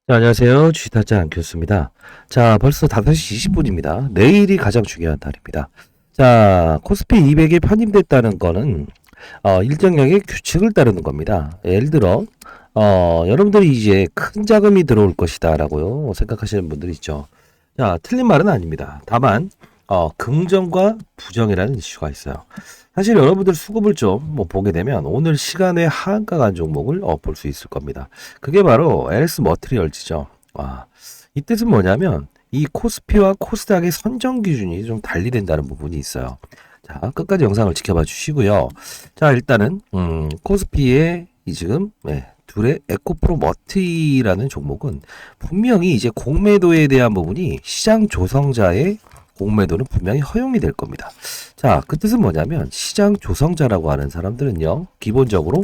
자, 안녕하세요. 주식타짜 안큐스입니다. 자, 벌써 5시 20분입니다. 내일이 가장 중요한 날입니다. 자, 코스피 200이 편입됐다는 거는 일정량의 규칙을 따르는 겁니다. 예를 들어 여러분들이 이제 큰 자금이 들어올 것이다라고요 생각하시는 분들이 있죠. 자, 틀린 말은 아닙니다. 다만 긍정과 부정이라는 이슈가 있어요. 사실 여러분들 수급을 좀 보게 되면 오늘 시간에 하한가 간 종목을 볼 수 있을 겁니다. 그게 바로 LS 머트리얼즈죠. 이 뜻은 뭐냐면 이 코스피와 코스닥의 선정 기준이 좀 달리된다는 부분이 있어요. 자, 끝까지 영상을 지켜봐 주시고요. 자, 일단은 코스피의 이 지금 둘의 에코프로 머티라는 종목은 분명히 이제 공매도에 대한 부분이 시장 조성자의 공매도는 분명히 허용이 될 겁니다. 자, 그 뜻은 뭐냐면 시장 조성자라고 하는 사람들은요, 기본적으로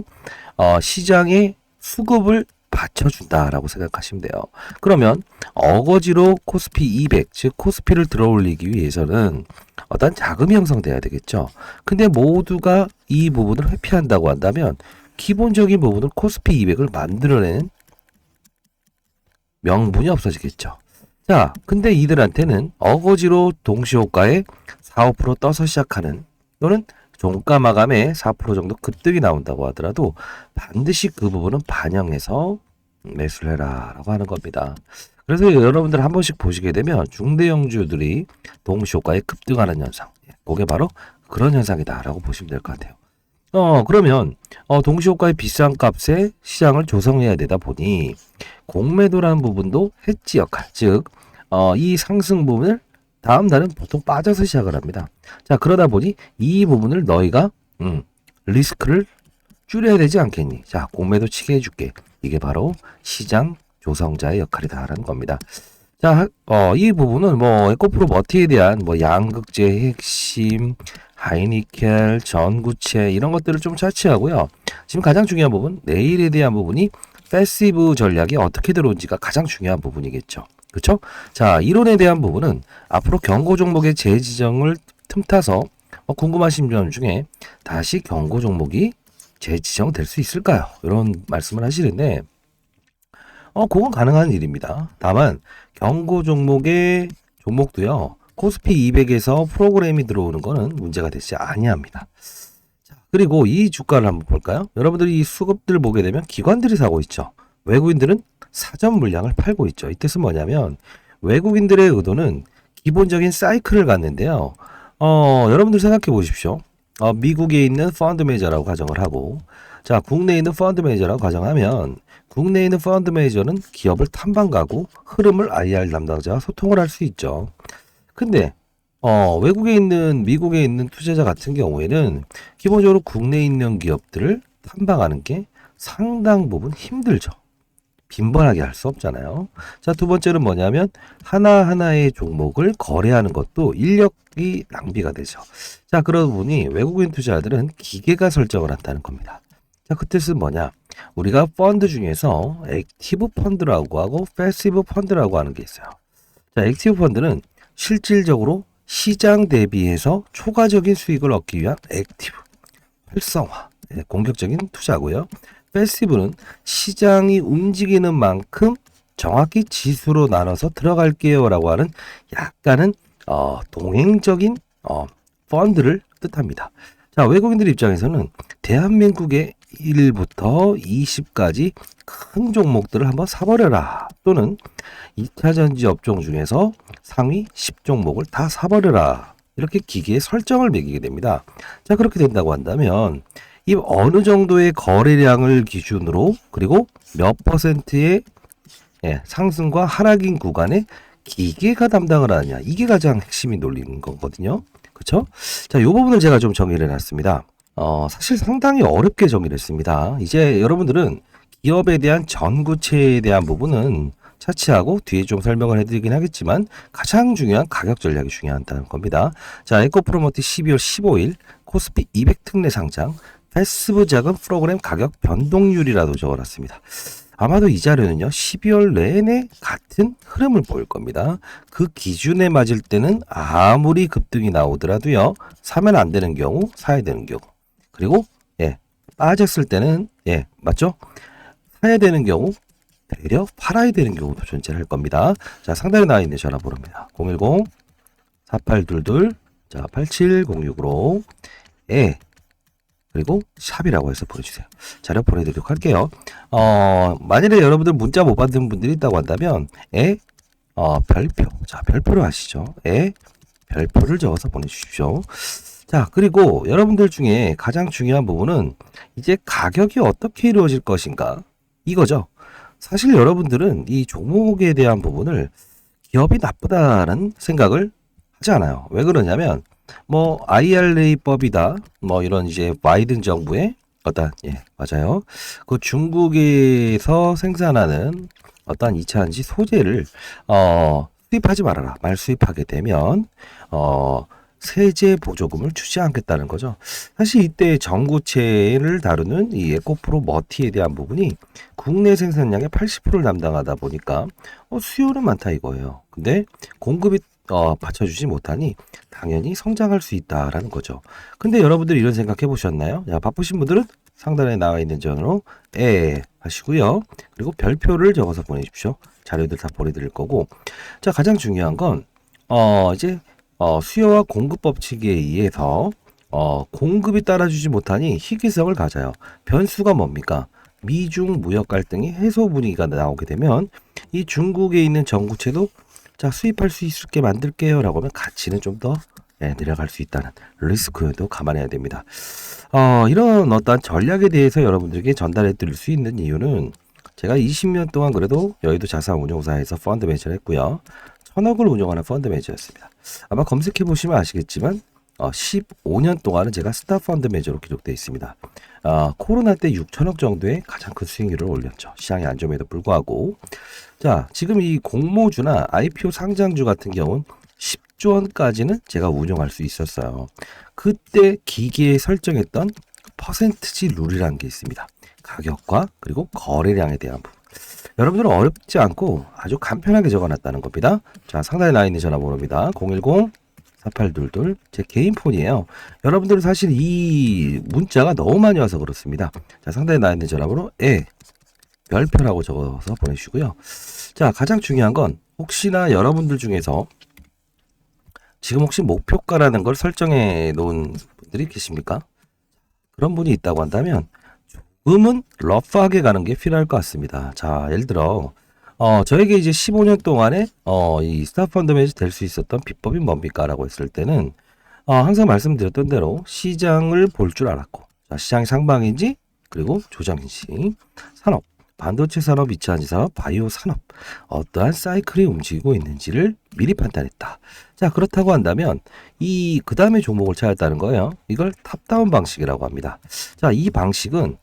시장의 수급을 받쳐준다라고 생각하시면 돼요. 그러면 어거지로 코스피 200, 즉 코스피를 들어올리기 위해서는 어떤 자금이 형성돼야 되겠죠. 근데 모두가 이 부분을 회피한다고 한다면 기본적인 부분을 코스피 200을 만들어내는 명분이 없어지겠죠. 자, 근데 이들한테는 어거지로 동시호가에 4, 5% 떠서 시작하는 또는 종가 마감에 4% 정도 급등이 나온다고 하더라도 반드시 그 부분은 반영해서 매수를 해라 라고 하는 겁니다. 그래서 여러분들 한 번씩 보시게 되면 중대형주들이 동시호가에 급등하는 현상, 그게 바로 그런 현상이다 라고 보시면 될 것 같아요. 그러면 동시호가의 비싼 값에 시장을 조성해야 되다 보니 공매도라는 부분도 해지 역할, 즉 이 상승 부분을 다음 날은 보통 빠져서 시작을 합니다. 자, 그러다 보니 이 부분을 너희가 리스크를 줄여야 되지 않겠니? 자, 공매도 치게 해줄게. 이게 바로 시장 조성자의 역할이다라는 겁니다. 자, 이 부분은 에코프로 머티에 대한 양극재 핵심, 하이니켈, 전구체 이런 것들을 좀 차치하고요. 지금 가장 중요한 부분, 내일에 대한 부분이 패시브 전략이 어떻게 들어온지가 가장 중요한 부분이겠죠. 그렇죠? 자, 이론에 대한 부분은 앞으로 경고 종목의 재지정을 틈타서 궁금하신 점 중에 다시 경고 종목이 재지정될 수 있을까요? 이런 말씀을 하시는데 그건 가능한 일입니다. 다만 경고 종목의 종목도요. 코스피 200에서 프로그램이 들어오는 거는 문제가 되지 아니합니다. 자, 그리고 이 주가를 한번 볼까요? 여러분들이 이 수급들 보게 되면 기관들이 사고 있죠. 외국인들은 사전 물량을 팔고 있죠. 이 뜻은 뭐냐면 외국인들의 의도는 기본적인 사이클을 갖는데요. 여러분들 생각해 보십시오. 미국에 있는 펀드 매니저라고 가정을 하고, 자, 국내에 있는 펀드 매니저라고 가정하면 국내에 있는 펀드 매니저는 기업을 탐방가고 흐름을 IR 담당자와 소통을 할 수 있죠. 근데 외국에 있는 미국에 있는 투자자 같은 경우에는 기본적으로 국내에 있는 기업들을 탐방하는 게 상당 부분 힘들죠. 빈번하게 할 수 없잖아요. 자, 두 번째는 뭐냐면 하나하나의 종목을 거래하는 것도 인력이 낭비가 되죠. 자, 그러다 보니 외국인 투자자들은 기계가 설정을 한다는 겁니다. 자, 그 뜻은 뭐냐? 우리가 펀드 중에서 액티브 펀드라고 하고 패시브 펀드라고 하는 게 있어요. 자, 액티브 펀드는 실질적으로 시장 대비해서 초과적인 수익을 얻기 위한 액티브, 활성화, 공격적인 투자고요. 패시브는 시장이 움직이는 만큼 정확히 지수로 나눠서 들어갈게요 라고 하는 약간은 동행적인 펀드를 뜻합니다. 자, 외국인들 입장에서는 대한민국의 1부터 20까지 큰 종목들을 한번 사버려라, 또는 2차전지 업종 중에서 상위 10종목을 다 사버려라, 이렇게 기계에 설정을 매기게 됩니다. 자, 그렇게 된다고 한다면 이 어느 정도의 거래량을 기준으로, 그리고 몇 퍼센트의 상승과 하락인 구간에 기계가 담당을 하느냐, 이게 가장 핵심이 놀리는 거거든요. 그렇죠? 자, 이 부분을 제가 좀 정리를 해놨습니다. 사실 상당히 어렵게 정리를 했습니다. 이제 여러분들은 기업에 대한 전구체에 대한 부분은 차치하고 뒤에 좀 설명을 해드리긴 하겠지만 가장 중요한 가격 전략이 중요하다는 겁니다. 자, 에코프로머티 12월 15일 코스피 200 특례 상장 패시브 자금 프로그램 가격 변동률이라도 적어놨습니다. 아마도 이 자료는요 12월 내내 같은 흐름을 보일 겁니다. 그 기준에 맞을 때는 아무리 급등이 나오더라도요 사면 안 되는 경우 사야 되는 경우, 그리고 빠졌을 때는 맞죠? 사야 되는 경우 되려 팔아야 되는 경우도 존재할 겁니다. 자, 상단에 나와 있는 전화번호입니다. 010-4822 8706으로 그리고 샵이라고 해서 보내주세요. 자료 보내드리도록 할게요. 만일에 여러분들 문자 못 받은 분들이 있다고 한다면 별표, 자 별표로 하시죠. 별표를 적어서 보내주십시오. 자, 그리고 여러분들 중에 가장 중요한 부분은 이제 가격이 어떻게 이루어질 것인가 이거죠. 사실 여러분들은 이 종목에 대한 부분을 기업이 나쁘다는 생각을 하지 않아요. 왜 그러냐면 뭐 IRA법이다 뭐 이런 이제 바이든 정부의 어떤 맞아요. 그 중국에서 생산하는 어떤 2차전지 소재를 수입하지 말아라. 말 수입하게 되면 세제 보조금을 주지 않겠다는 거죠. 사실 이때 전구체를 다루는 이 에코프로 머티에 대한 부분이 국내 생산량의 80%를 담당하다 보니까 수요는 많다 이거예요. 근데 공급이 받쳐주지 못하니 당연히 성장할 수 있다라는 거죠. 근데 여러분들 이런 생각 해보셨나요? 야, 바쁘신 분들은 상단에 나와 있는 전화로 하시고요. 그리고 별표를 적어서 보내십시오. 자료들 다 보내드릴 거고. 자, 가장 중요한 건 이제 수요와 공급 법칙에 의해서 공급이 따라주지 못하니 희귀성을 가져요. 변수가 뭡니까? 미중 무역 갈등이 해소 분위기가 나오게 되면 이 중국에 있는 전구체도 자 수입할 수 있게 만들게요 라고 하면 가치는 좀 더 내려갈 수 있다는 리스크도 감안해야 됩니다. 이런 어떤 전략에 대해서 여러분들에게 전달해 드릴 수 있는 이유는 제가 20년 동안 그래도 여의도 자산운용사에서 펀드 매니저를 했고요. 1000억을 운영하는 펀드 매니저였습니다. 아마 검색해 보시면 아시겠지만 15년 동안은 제가 스타 펀드 매니저로 기록되어 있습니다. 코로나 때 6천억 정도의 가장 큰 수익률을 올렸죠. 시장이 안 좋음에도 불구하고. 자, 지금 이 공모주나 IPO 상장주 같은 경우는 10조 원까지는 제가 운용할 수 있었어요. 그때 기계에 설정했던 퍼센트지 룰이라는 게 있습니다. 가격과 그리고 거래량에 대한 부분. 여러분들은 어렵지 않고 아주 간편하게 적어놨다는 겁니다. 자, 상단에 나와 있는 전화번호입니다. 010-4822 제 개인 폰이에요. 여러분들은 사실 이 문자가 너무 많이 와서 그렇습니다. 자, 상단에 나와 있는 전화번호 별표라고 적어서 보내주시고요. 자, 가장 중요한 건 혹시나 여러분들 중에서 지금 혹시 목표가라는 걸 설정해 놓은 분들이 계십니까? 그런 분이 있다고 한다면 조금은 러프하게 가는 게 필요할 것 같습니다. 자, 예를 들어 저에게 이제 15년 동안에 이 스타펀드 매니저 될 수 있었던 비법이 뭡니까? 라고 했을 때는 항상 말씀드렸던 대로 시장을 볼 줄 알았고, 자, 시장이 상방인지 그리고 조정인지, 산업, 반도체 산업, 2차전지 산업, 바이오 산업 어떠한 사이클이 움직이고 있는지를 미리 판단했다. 자, 그렇다고 한다면 그 다음에 종목을 찾았다는 거예요. 이걸 탑다운 방식이라고 합니다. 자, 이 방식은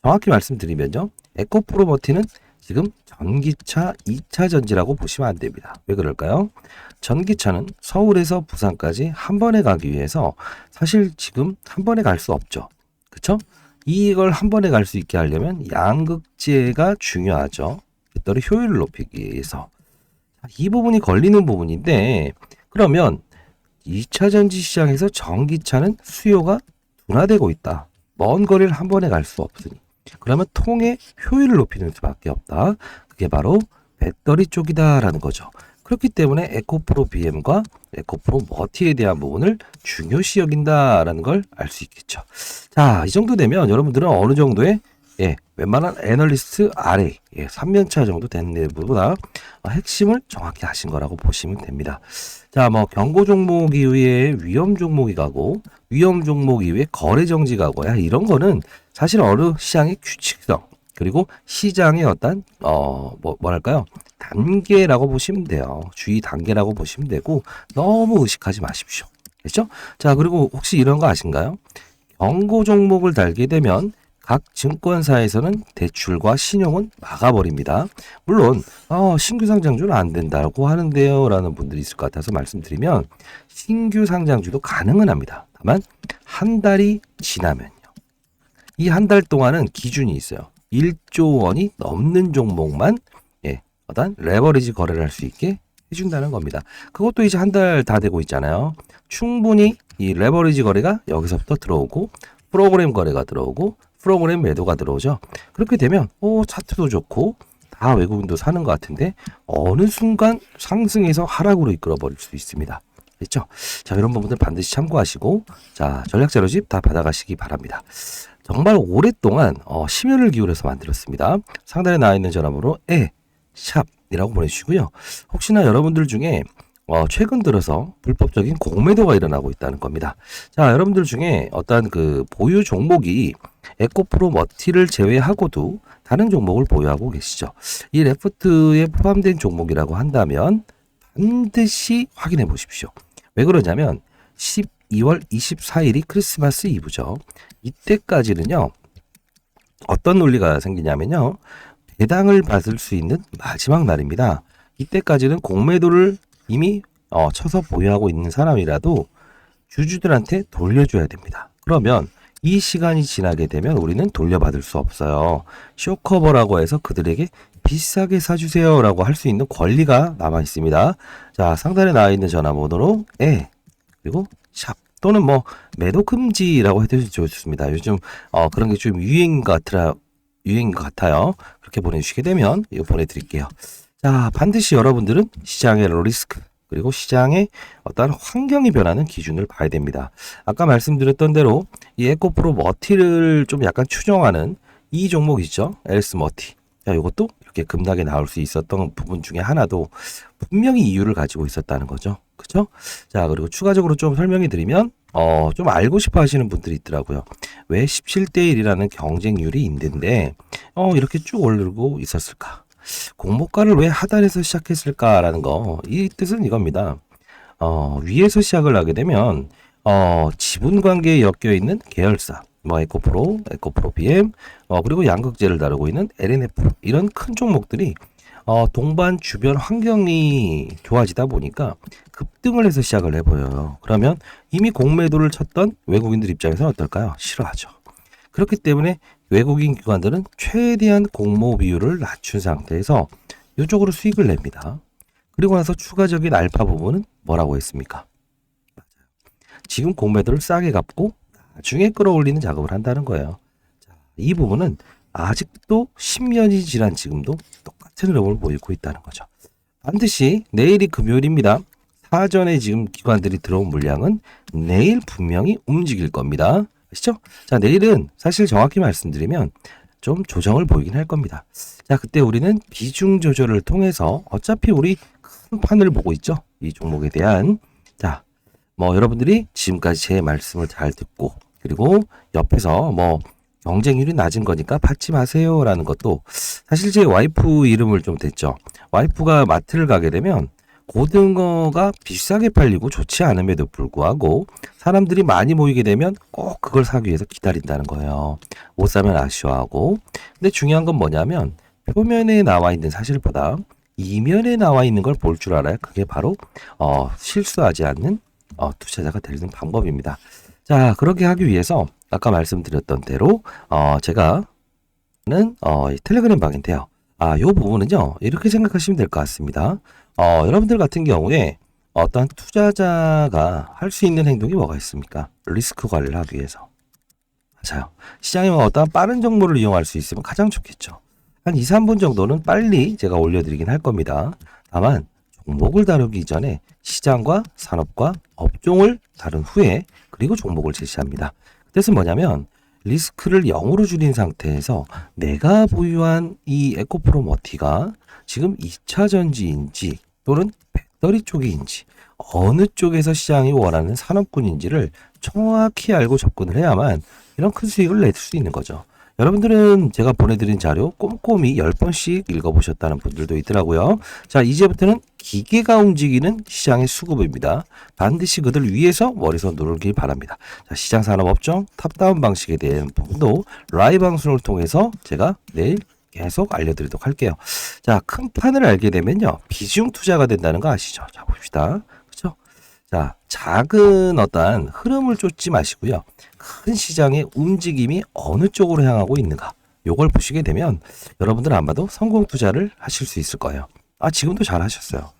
정확히 말씀드리면요, 에코프로머티는 지금 전기차 2차 전지라고 보시면 안 됩니다. 왜 그럴까요? 전기차는 서울에서 부산까지 한 번에 가기 위해서 사실 지금 한 번에 갈 수 없죠. 그쵸? 이걸 한 번에 갈 수 있게 하려면 양극재가 중요하죠. 배터리 효율을 높이기 위해서. 이 부분이 걸리는 부분인데, 그러면 2차 전지 시장에서 전기차는 수요가 둔화되고 있다. 먼 거리를 한 번에 갈 수 없으니. 그러면 통의 효율을 높이는 수밖에 없다. 그게 바로 배터리 쪽이다라는 거죠. 그렇기 때문에 에코프로 BM과 에코프로 머티에 대한 부분을 중요시 여긴다라는 걸 알 수 있겠죠. 자, 이 정도 되면 여러분들은 어느 정도의 웬만한 애널리스트 아래 3년차 정도 된 내부보다 핵심을 정확히 하신 거라고 보시면 됩니다. 자, 뭐 경고 종목 이후에 위험 종목이 가고 위험 종목 이후에 거래 정지 가고 이런 거는 사실 어느 시장의 규칙성 그리고 시장의 어떤 뭐랄까요? 단계라고 보시면 돼요. 주의 단계라고 보시면 되고 너무 의식하지 마십시오. 그렇죠? 자, 그리고 혹시 이런 거 아신가요? 경고 종목을 달게 되면 각 증권사에서는 대출과 신용은 막아버립니다. 물론 신규 상장주는 안 된다고 하는데요 라는 분들이 있을 것 같아서 말씀드리면 신규 상장주도 가능은 합니다. 다만 한 달이 지나면요. 이 한 달 동안은 기준이 있어요. 1조 원이 넘는 종목만 어떤 레버리지 거래를 할 수 있게 해준다는 겁니다. 그것도 이제 한 달 다 되고 있잖아요. 충분히 이 레버리지 거래가 여기서부터 들어오고 프로그램 거래가 들어오고 프로그램 매도가 들어오죠. 그렇게 되면 차트도 좋고 다 외국인도 사는 것 같은데 어느 순간 상승해서 하락으로 이끌어 버릴 수 있습니다. 됐죠? 자, 이런 부분들 반드시 참고하시고, 자, 전략 자료집 다 받아가시기 바랍니다. 정말 오랫동안 심혈을 기울여서 만들었습니다. 상단에 나와 있는 전화번호 샵이라고 보내주시고요. 혹시나 여러분들 중에 최근 들어서 불법적인 공매도가 일어나고 있다는 겁니다. 자, 여러분들 중에 어떤 그 보유 종목이 에코프로 머티를 제외하고도 다른 종목을 보유하고 계시죠. 이 레포트에 포함된 종목이라고 한다면 반드시 확인해 보십시오. 왜 그러냐면 12월 24일이 크리스마스 이브죠. 이때까지는요, 어떤 논리가 생기냐면요, 배당을 받을 수 있는 마지막 날입니다. 이때까지는 공매도를 이미 쳐서 보유하고 있는 사람이라도 주주들한테 돌려줘야 됩니다. 그러면 이 시간이 지나게 되면 우리는 돌려받을 수 없어요. 쇼커버라고 해서 그들에게 비싸게 사주세요 라고 할 수 있는 권리가 남아 있습니다. 자, 상단에 나와 있는 전화번호로 그리고 샵 또는 뭐 매도 금지라고 해도 좋습니다. 요즘 그런 게 좀 유행인 것 같아요. 그렇게 보내주시게 되면 이거 보내드릴게요. 자, 반드시 여러분들은 시장의 리스크 그리고 시장의 어떤 환경이 변하는 기준을 봐야 됩니다. 아까 말씀드렸던 대로 이 에코프로 머티를 좀 약간 추종하는 이 종목 있죠? 엘스 머티. 자, 이것도 이렇게 급락에 나올 수 있었던 부분 중에 하나도 분명히 이유를 가지고 있었다는 거죠. 그렇죠? 자, 그리고 추가적으로 좀 설명해 드리면 좀 알고 싶어 하시는 분들이 있더라고요. 왜 17대 1이라는 경쟁률이 있는데 이렇게 쭉 오르고 있었을까? 공모가를 왜 하단에서 시작했을까라는 거, 이 뜻은 이겁니다. 위에서 시작을 하게 되면 지분 관계에 엮여 있는 계열사, 뭐 에코프로 BM, 그리고 양극재를 다루고 있는 LNF 이런 큰 종목들이 동반 주변 환경이 좋아지다 보니까 급등을 해서 시작을 해보여요. 그러면 이미 공매도를 쳤던 외국인들 입장에서는 어떨까요? 싫어하죠. 그렇기 때문에 외국인 기관들은 최대한 공모 비율을 낮춘 상태에서 이쪽으로 수익을 냅니다. 그리고 나서 추가적인 알파 부분은 뭐라고 했습니까? 지금 공매도를 싸게 갚고 나중에 끌어올리는 작업을 한다는 거예요. 자, 이 부분은 아직도 10년이 지난 지금도 똑같은 흐름을 보이고 있다는 거죠. 반드시 내일이 금요일입니다. 사전에 지금 기관들이 들어온 물량은 내일 분명히 움직일 겁니다. 아시죠? 자, 내일은 사실 정확히 말씀드리면 좀 조정을 보이긴 할 겁니다. 자, 그때 우리는 비중 조절을 통해서 어차피 우리 큰 판을 보고 있죠. 이 종목에 대한. 자, 뭐 여러분들이 지금까지 제 말씀을 잘 듣고 그리고 옆에서 뭐 경쟁률이 낮은 거니까 받지 마세요라는 것도 사실 제 와이프 이름을 좀 댔죠. 와이프가 마트를 가게 되면 고등어가 비싸게 팔리고 좋지 않음에도 불구하고 사람들이 많이 모이게 되면 꼭 그걸 사기 위해서 기다린다는 거예요. 못 사면 아쉬워하고. 근데 중요한 건 뭐냐면 표면에 나와 있는 사실보다 이면에 나와 있는 걸 볼 줄 알아야 그게 바로 실수하지 않는 투자자가 되는 방법입니다. 자, 그렇게 하기 위해서 아까 말씀드렸던 대로 제가 는 텔레그램 방인데요. 요 부분은요, 이렇게 생각하시면 될 것 같습니다. 여러분들 같은 경우에 어떤 투자자가 할 수 있는 행동이 뭐가 있습니까? 리스크 관리를 하기 위해서. 맞아요. 시장에 어떤 빠른 정보를 이용할 수 있으면 가장 좋겠죠. 한 2, 3분 정도는 빨리 제가 올려드리긴 할 겁니다. 다만 종목을 다루기 전에 시장과 산업과 업종을 다룬 후에 그리고 종목을 제시합니다. 뜻은 뭐냐면 리스크를 0으로 줄인 상태에서 내가 보유한 이 에코프로 머티가 지금 2차 전지인지 또는 배터리 쪽인지 어느 쪽에서 시장이 원하는 산업군인지를 정확히 알고 접근을 해야만 이런 큰 수익을 낼 수 있는 거죠. 여러분들은 제가 보내드린 자료 꼼꼼히 10번씩 읽어보셨다는 분들도 있더라고요. 자, 이제부터는 기계가 움직이는 시장의 수급입니다. 반드시 그들 위에서 머리서 누르길 바랍니다. 자, 시장 산업 업종 탑다운 방식에 대한 부분도 라이브 방송을 통해서 제가 내일 계속 알려드리도록 할게요. 자, 큰 판을 알게 되면요, 비중 투자가 된다는 거 아시죠? 자, 봅시다. 그렇죠? 자, 작은 어떤 흐름을 쫓지 마시고요. 큰 시장의 움직임이 어느 쪽으로 향하고 있는가, 요걸 보시게 되면 여러분들 아마도 성공 투자를 하실 수 있을 거예요. 지금도 잘 하셨어요.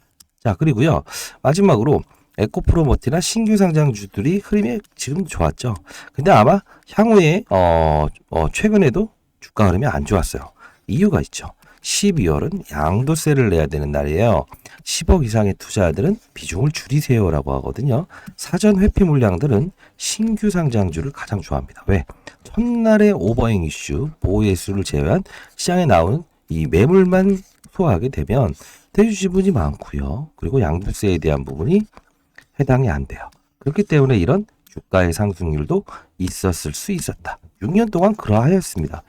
자, 그리고요, 마지막으로 에코프로 머티나 신규 상장주들이 흐름이 지금 좋았죠. 근데 아마 향후에 최근에도 주가 흐름이 안 좋았어요. 이유가 있죠. 12월은 양도세를 내야 되는 날이에요. 10억 이상의 투자자들은 비중을 줄이세요라고 하거든요. 사전 회피 물량들은 신규 상장주를 가장 좋아합니다. 왜? 첫날의 오버행 이슈, 보호 예수를 제외한 시장에 나오는 이 매물만 소화하게 되면 대주 지분이 많고요. 그리고 양도세에 대한 부분이 해당이 안 돼요. 그렇기 때문에 이런 주가의 상승률도 있었을 수 있었다. 6년 동안 그러하였습니다.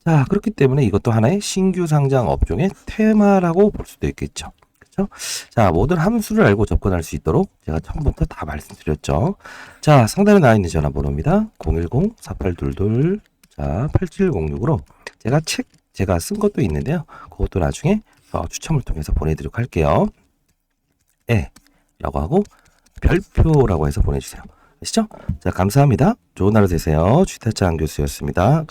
자, 그렇기 때문에 이것도 하나의 신규 상장 업종의 테마라고 볼 수도 있겠죠. 그렇죠? 자, 모든 함수를 알고 접근할 수 있도록 제가 처음부터 다 말씀드렸죠. 자, 상단에 나와 있는 전화번호입니다. 010-4822 자, 8706으로 제가 쓴 것도 있는데요. 그것도 나중에 추첨을 통해서 보내드리도록 할게요. 예, 라고 하고 별표라고 해서 보내주세요. 아시죠? 자, 감사합니다. 좋은 하루 되세요. 주태찬 교수였습니다.